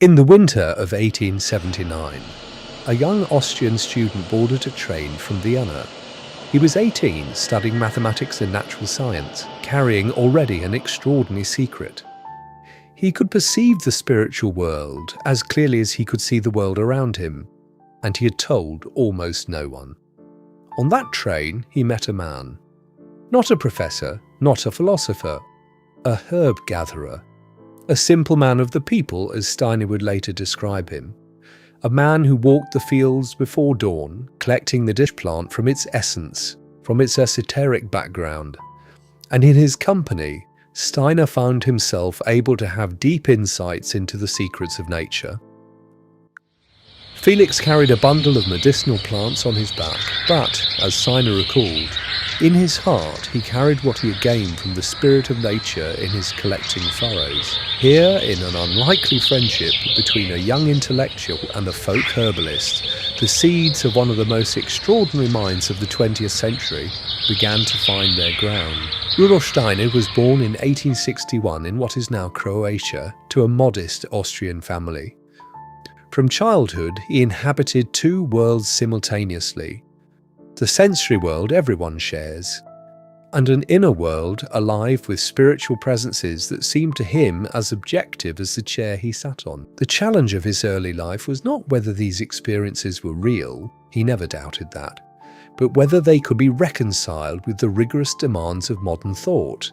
In the winter of 1879, a young Austrian student boarded a train from Vienna. He was 18, studying mathematics and natural science, carrying already an extraordinary secret. He could perceive the spiritual world as clearly as he could see the world around him, and he had told almost no one. On that train, he met a man. Not a professor, not a philosopher, a herb gatherer. A simple man of the people, as Steiner would later describe him. A man who walked the fields before dawn, collecting the dish plant from its essence, from its esoteric background. And in his company, Steiner found himself able to have deep insights into the secrets of nature. Felix carried a bundle of medicinal plants on his back, but, as Steiner recalled, in his heart he carried what he had gained from the spirit of nature in his collecting furrows. Here, in an unlikely friendship between a young intellectual and a folk herbalist, the seeds of one of the most extraordinary minds of the 20th century began to find their ground. Rudolf Steiner was born in 1861 in what is now Croatia to a modest Austrian family. From childhood, he inhabited two worlds simultaneously. The sensory world everyone shares, and an inner world alive with spiritual presences that seemed to him as objective as the chair he sat on. The challenge of his early life was not whether these experiences were real, he never doubted that, but whether they could be reconciled with the rigorous demands of modern thought.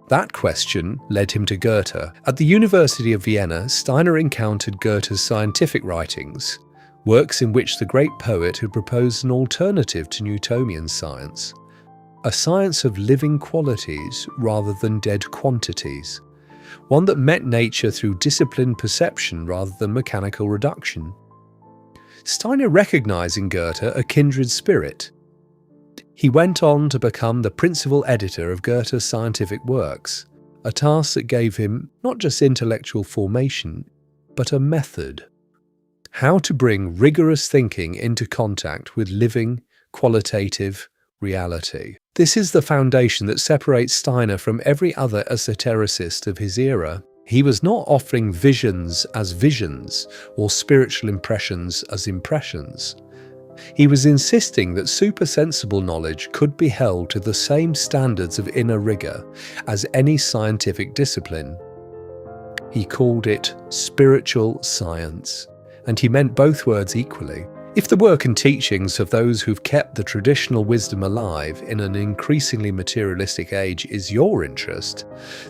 That question led him to Goethe. At the University of Vienna, Steiner encountered Goethe's scientific writings, works in which the great poet had proposed an alternative to Newtonian science, a science of living qualities rather than dead quantities, one that met nature through disciplined perception rather than mechanical reduction. Steiner recognized in Goethe a kindred spirit. He went on to become the principal editor of Goethe's scientific works, a task that gave him not just intellectual formation, but a method. How to bring rigorous thinking into contact with living, qualitative reality. This is the foundation that separates Steiner from every other esotericist of his era. He was not offering visions as visions or spiritual impressions as impressions. He was insisting that supersensible knowledge could be held to the same standards of inner rigor as any scientific discipline. He called it spiritual science, and he meant both words equally. If the work and teachings of those who've kept the traditional wisdom alive in an increasingly materialistic age is your interest,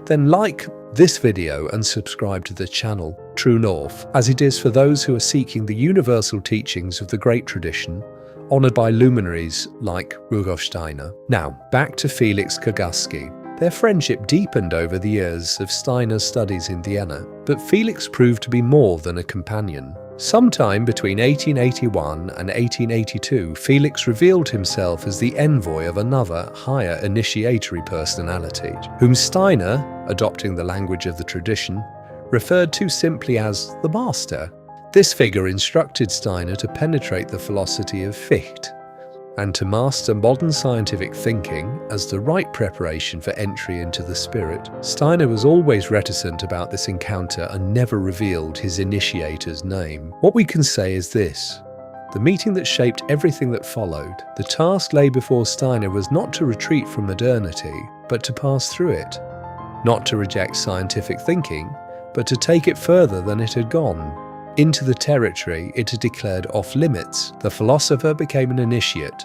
then like this video and subscribe to the channel True North, as it is for those who are seeking the universal teachings of the great tradition, honoured by luminaries like Rudolf Steiner. Now, back to Felix Koguzki. Their friendship deepened over the years of Steiner's studies in Vienna, but Felix proved to be more than a companion. Sometime between 1881 and 1882, Felix revealed himself as the envoy of another, higher initiatory personality, whom Steiner, adopting the language of the tradition, referred to simply as the Master. This figure instructed Steiner to penetrate the philosophy of Fichte, and to master modern scientific thinking as the right preparation for entry into the spirit. Steiner was always reticent about this encounter and never revealed his initiator's name. What we can say is this: the meeting that shaped everything that followed. The task lay before Steiner was not to retreat from modernity, but to pass through it. Not to reject scientific thinking, but to take it further than it had gone. Into the territory it had declared off limits. The philosopher became an initiate.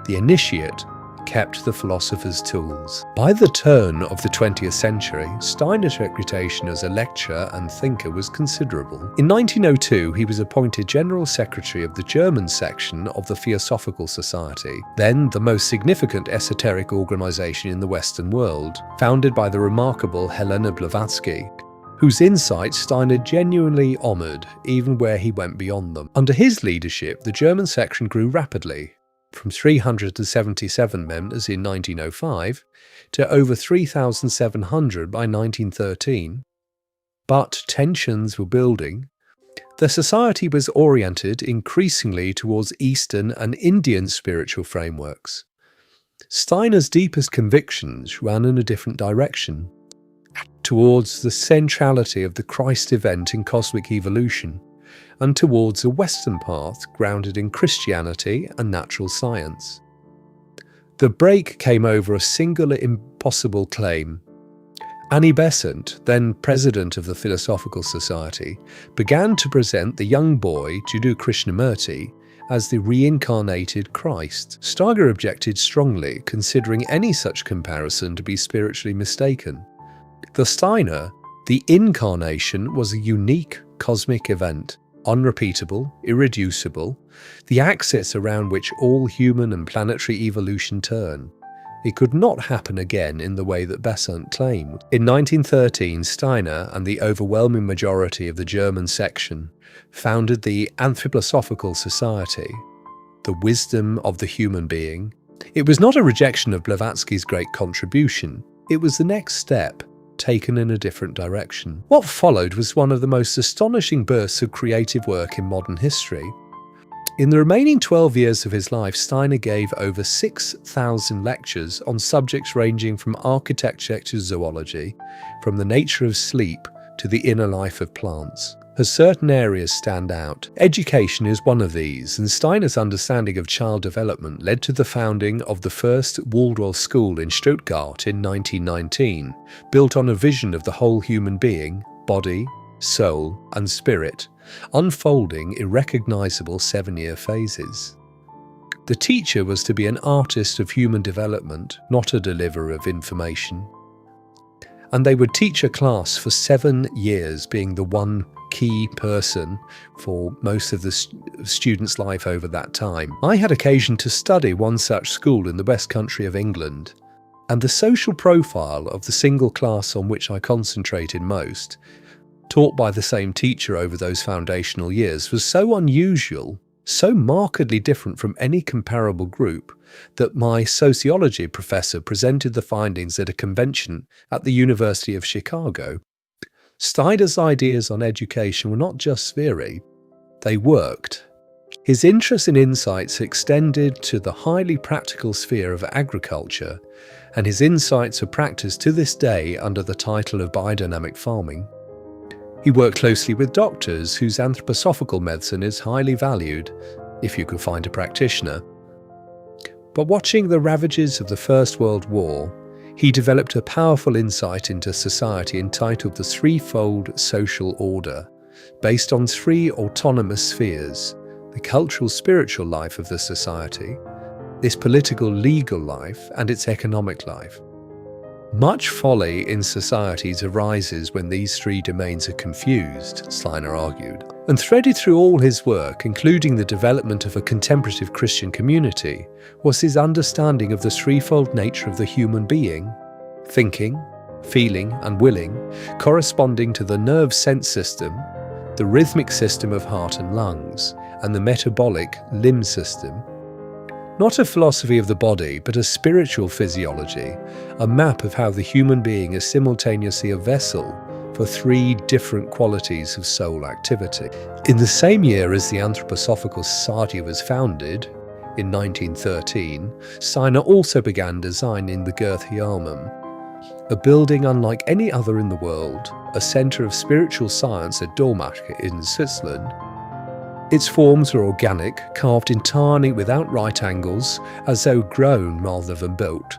The initiate kept the philosopher's tools. By the turn of the 20th century, Steiner's reputation as a lecturer and thinker was considerable. In 1902, he was appointed General Secretary of the German section of the Theosophical Society, then the most significant esoteric organization in the Western world, founded by the remarkable Helena Blavatsky, whose insights Steiner genuinely honoured, even where he went beyond them. Under his leadership, the German section grew rapidly, from 377 members in 1905 to over 3,700 by 1913. But tensions were building. The society was oriented increasingly towards Eastern and Indian spiritual frameworks. Steiner's deepest convictions ran in a different direction. towards the centrality of the Christ event in cosmic evolution, and towards a Western path grounded in Christianity and natural science. The break came over a single impossible claim. Annie Besant, then president of the Theosophical Society, began to present the young boy, Jiddu Krishnamurti, as the reincarnated Christ. Steiner objected strongly, considering any such comparison to be spiritually mistaken. For Steiner, the incarnation was a unique cosmic event, unrepeatable, irreducible, the axis around which all human and planetary evolution turn. It could not happen again in the way that Besant claimed. In 1913, Steiner and the overwhelming majority of the German section founded the Anthroposophical Society, the wisdom of the human being. It was not a rejection of Blavatsky's great contribution. It was the next step, taken in a different direction. What followed was one of the most astonishing bursts of creative work in modern history. In the remaining 12 years of his life, Steiner gave over 6,000 lectures on subjects ranging from architecture to zoology, from the nature of sleep to the inner life of plants. As certain areas stand out, education is one of these, and Steiner's understanding of child development led to the founding of the first Waldorf school in Stuttgart in 1919, built on a vision of the whole human being, body, soul, and spirit, unfolding irrecognizable 7-year phases. The teacher was to be an artist of human development, not a deliverer of information. And they would teach a class for 7 years, being the one key person for most of the students' life over that time. I had occasion to study one such school in the West Country of England, and the social profile of the single class on which I concentrated most, taught by the same teacher over those foundational years, was so unusual, so markedly different from any comparable group, that my sociology professor presented the findings at a convention at the University of Chicago. Steiner's ideas on education were not just theory, they worked. His interests and insights extended to the highly practical sphere of agriculture, and his insights are practiced to this day under the title of biodynamic farming. He worked closely with doctors whose anthroposophical medicine is highly valued, if you can find a practitioner. But watching the ravages of the First World War, he developed a powerful insight into society entitled the Threefold Social Order, based on 3 autonomous spheres: the cultural spiritual life of the society, its political legal life, and its economic life. Much folly in societies arises when these 3 domains are confused, Steiner argued, and threaded through all his work, including the development of a contemplative Christian community, was his understanding of the threefold nature of the human being: thinking, feeling, and willing, corresponding to the nerve sense system, the rhythmic system of heart and lungs, and the metabolic limb system. Not a philosophy of the body, but a spiritual physiology, a map of how the human being is simultaneously a vessel for 3 different qualities of soul activity. In the same year as the Anthroposophical Society was founded, in 1913, Steiner also began designing the Goetheanum, a building unlike any other in the world, a centre of spiritual science at Dornach in Switzerland. Its forms were organic, carved entirely without right angles, as though grown rather than built.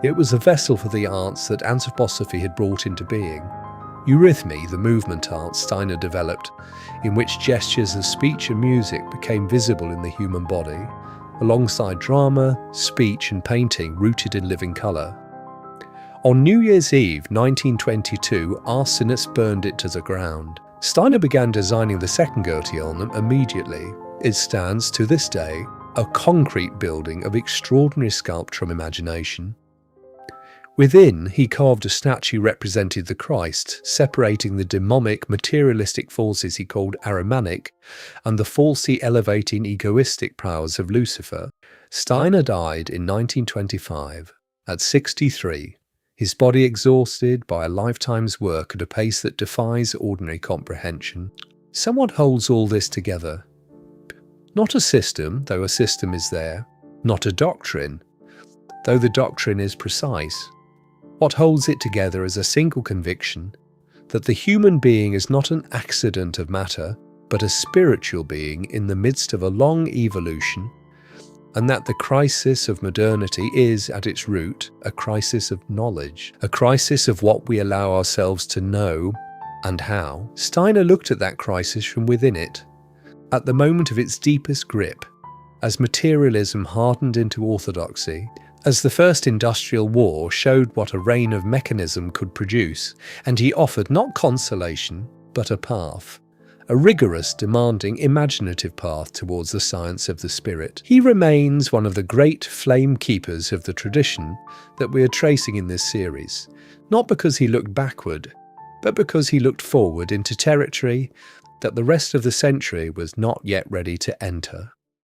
It was a vessel for the arts that Anthroposophy had brought into being. Eurythmy, the movement art Steiner developed, in which gestures of speech and music became visible in the human body, alongside drama, speech and painting rooted in living colour. On New Year's Eve 1922, arsonists burned it to the ground. Steiner began designing the second Goetheanum immediately. It stands, to this day, a concrete building of extraordinary sculpture and imagination. Within, he carved a statue representing the Christ, separating the demonic, materialistic forces he called Ahrimanic and the falsely elevating egoistic powers of Lucifer. Steiner died in 1925, at 63. His body exhausted by a lifetime's work at a pace that defies ordinary comprehension. Somewhat holds all this together. Not a system, though a system is there. Not a doctrine, though the doctrine is precise. What holds it together is a single conviction that the human being is not an accident of matter, but a spiritual being in the midst of a long evolution, and that the crisis of modernity is, at its root, a crisis of knowledge, a crisis of what we allow ourselves to know and how. Steiner looked at that crisis from within it, at the moment of its deepest grip, as materialism hardened into orthodoxy, as the First Industrial War showed what a reign of mechanism could produce, and he offered not consolation, but a path. A rigorous, demanding, imaginative path towards the science of the spirit. He remains one of the great flame keepers of the tradition that we are tracing in this series, not because he looked backward, but because he looked forward into territory that the rest of the century was not yet ready to enter.